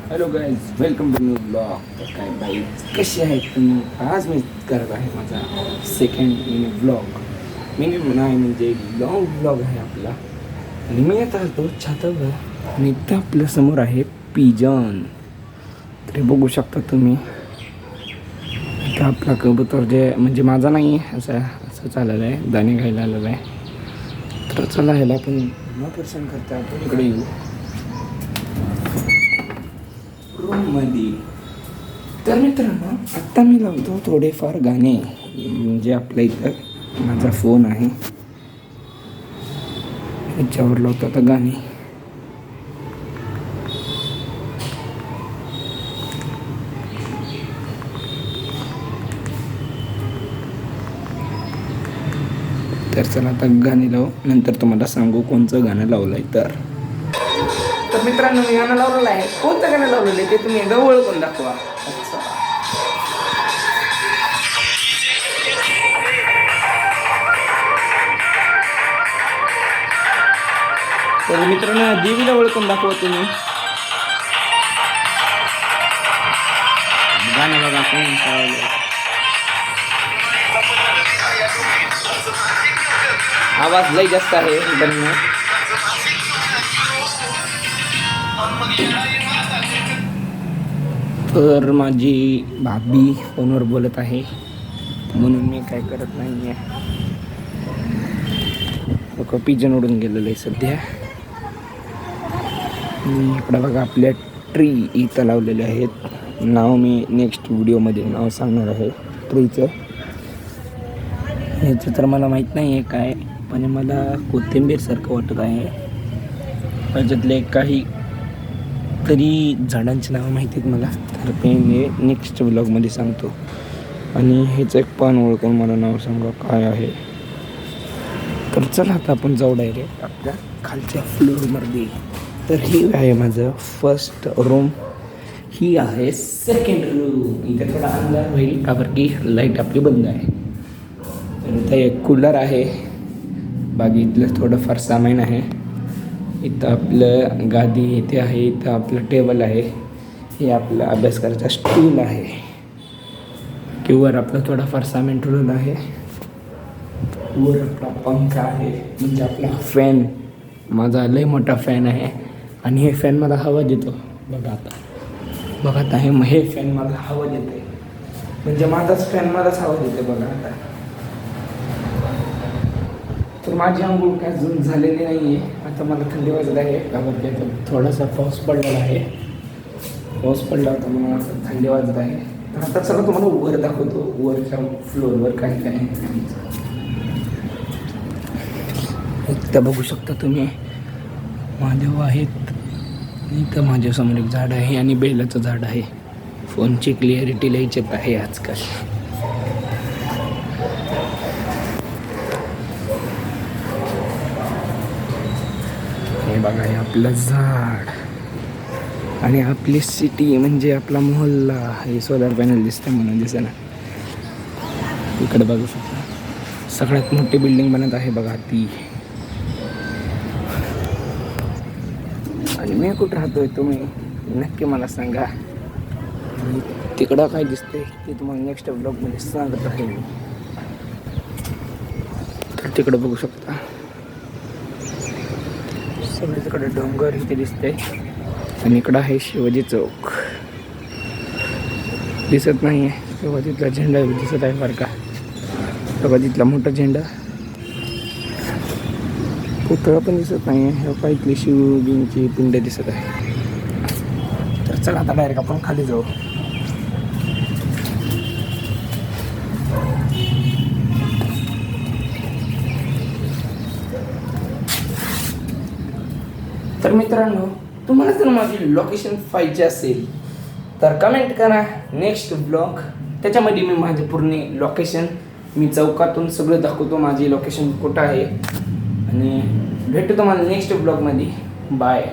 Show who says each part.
Speaker 1: Hello guys, welcome to new blog. तर काय बाई कसे आहेत तुम्ही? आज मी करत आहे माझा सेकंड मिनी ब्लॉग. मिनी नाही म्हणजे लॉंग ब्लॉग आहे आपला. आणि मी आता आलो छातावर आणि इथं आपल्या समोर आहे पिजन. तरी बघू शकता तुम्ही, इथं आपला कबूतर जे म्हणजे माझा नाही असं चाललेलं आहे, दाणे खायला आलेलं आहे. तर चला ह्याला आपण न पर्सन करता आपण इकडे येऊ रूममध्ये. तर मित्रांनो, आत्ता मी लावतो थोडेफार गाणे. म्हणजे आपल्या इथं माझा फोन आहे, याच्यावर लावतो आता गाणे. तर चला आता गाणे लावू, नंतर तुम्हाला सांगू कोणचं गाणं लावलं आहे. तर मित्रांनो, मी गाणं लावलेलं आहे. कोणतं गाणं लावलेलं आहे ते तुम्ही एकदा ओळखून दाखवा. अच्छा, तर मित्रांनो, देवीला ओळखून दाखवा तुम्ही. गाणं बघा कोणतं लावलं. आवाज लई जास्त आहे मित्रांनो. तर माझी भाभी फोनवर बोलत आहे म्हणून मी काय करत नाही आहे. पिजन उडून गेलेलं आहे सध्या. इकडं बघा आपल्या ट्री इथं लावलेले आहेत. नाव मी नेक्स्ट व्हिडिओमध्ये नाव सांगणार आहे ट्रीचं. ह्याचं तर मला माहीत नाही आहे काय, पण मला कोथिंबीरसारखं वाटत आहे. त्याच्यातले काही तरी झाडांची नावं माहिती आहेत मला, तर ते मी नेक्स्ट व्लॉगमध्ये सांगतो. आणि हेचं एक पान ओळखून मला नाव सांगा काय आहे. तर चला आता आपण जाऊ डायरेक्ट आपल्या खालच्या फ्लोअरमध्ये. तर ही आहे माझं फर्स्ट रूम, ही आहे सेकंड रूम. इथे थोडा अंधार होईल का बरं की लाईट आपली बंद आहे. तर इथं एक कूलर आहे, बाकी इथलं थोडंफार सामान आहे. इथं आपलं गादी इथे आहे, इथं आपलं टेबल आहे, हे आपलं अभ्यास करायचा स्टूल आहे. किंवा आपलं थोडाफार सामान ठेवलेलं आहे. वर आपला पंखा आहे, म्हणजे आपला फॅन. माझा लय मोठा फॅन आहे आणि हे फॅन मला हवा देतो. बघा आता हे फॅन मला हवा देते, म्हणजे माझाच फॅन मलाच हवा देते. बघा आता. तर माझी आंघोळ काय अजून झालेली नाही आहे. आता मला थंडी वाजत आहे, कारण की थोडासा पाऊस पडलेला आहे. पाऊस पडला होता म्हणून असं थंडी वाजत आहे. तर आता चला तुम्हाला वर दाखवतो, वरच्या फ्लोअरवर काय काय आहे. इथं बघू शकता तुम्ही महादेव आहेत. इथं माझ्यासमोर एक झाड आहे आणि बेलाचं झाड आहे. फोनची क्लिअरिटी लई येत आहे आजकाल. हे बघा, हे आपलं झाड आणि आपली सिटी म्हणजे आपला मोहल्ला. हे सोलर पॅनल दिसतं म्हणून दिसतं ना. इकडे बघू शकता सगळ्यात मोठी बिल्डिंग बनत आहे बघा ती. आणि मी कुठं राहतोय तुम्ही नक्की मला सांगा. तिकडं काय दिसतंय ते तुम्हाला नेक्स्ट ब्लॉगमध्ये सांगत आहे मी. तर तिकडं बघू शकता सगळीकडे डोंगर इथे दिसते. आणि इकडं आहे शिवाजी चौक. दिसत नाही आहे शिवाजीतला झेंडा दिसत आहे बरं का. बघा तिथला मोठा झेंडा, पुतळा पण दिसत नाही आहे. हे इथली शिवजींची पिंड दिसत आहे. तर चला आता डायरेक्ट आपण खाली जाऊ. तर मित्रांनो, तुम्हाला जर माझी लोकेशन पाहिजे असेल तर कमेंट करा नेक्स्ट ब्लॉग. त्याच्यामध्ये मी माझी पूर्ण लोकेशन मी चौकातून सगळं दाखवतो, माझी लोकेशन कुठं आहे. आणि भेटू तुम्हाला नेक्स्ट ब्लॉगमध्ये. बाय.